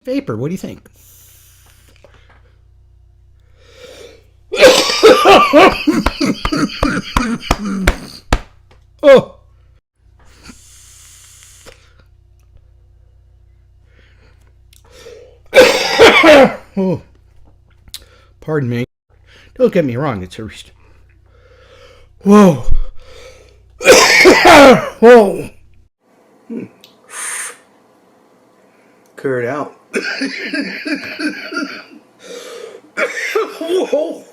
Vapor, what do you think? Oh! Oh. Pardon me. Don't get me wrong, it's a... Whoa! Whoa! Clear it out. Whoa!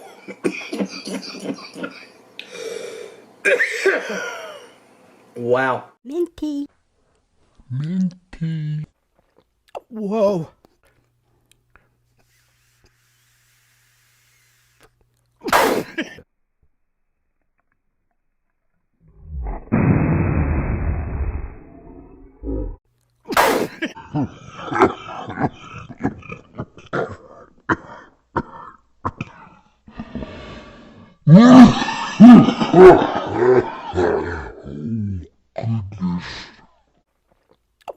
Wow. Minty. Minty. Whoa.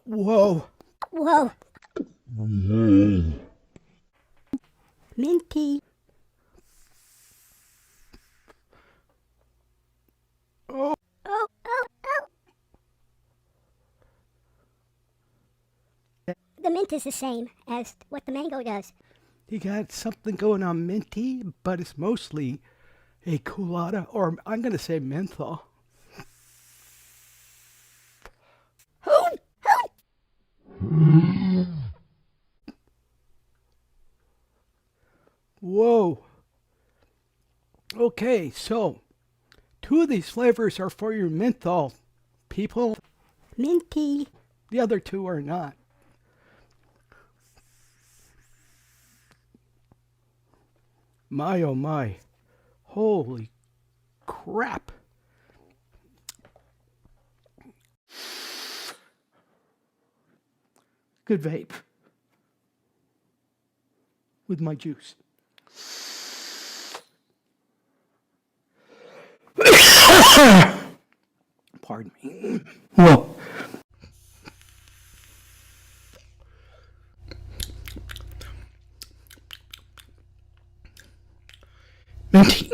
Whoa. Whoa. Whoa. Minty. Oh. Oh, oh, oh. The mint is the same as what the mango does. You got something going on, Minty, but it's mostly a colada, or I'm going to say menthol. Whoa. Okay, so 2 of these flavors are for your menthol people. Minty. The other 2 are not. My oh my. Holy crap. Good vape. With my juice. Pardon me. Whoa. Minty.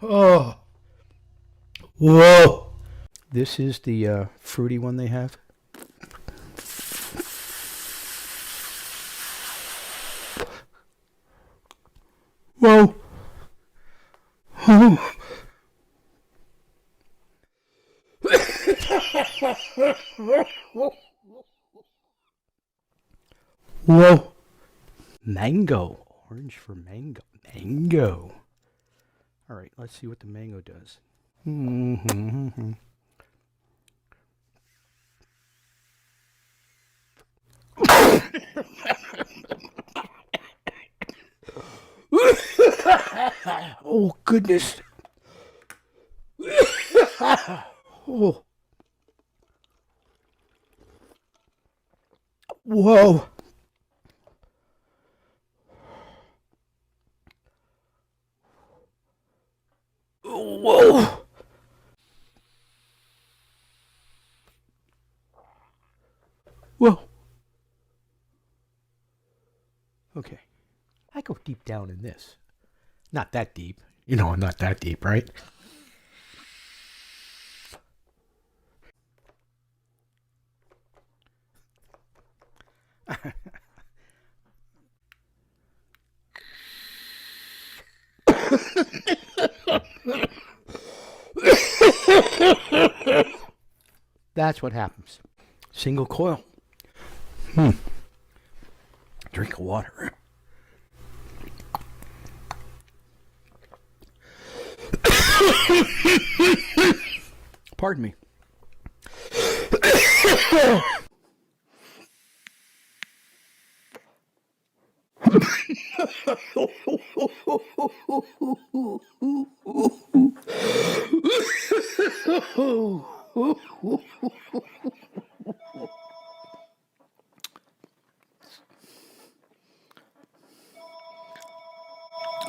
Oh. Whoa. This is the fruity one they have. Whoa. Oh. Whoa. Mango. Orange for mango. Mango. All right, let's see what the mango does. Oh, goodness. Oh. Whoa. Whoa. Whoa. Okay. I go deep down in this. Not that deep. You know I'm not that deep, right? That's what happens. Single coil. Drink of water. Pardon me.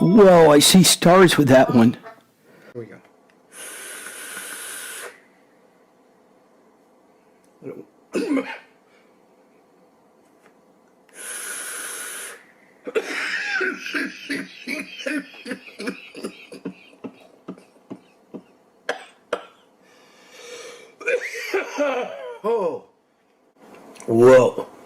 Whoa, I see stars with that one. Here we go. Oh. Whoa.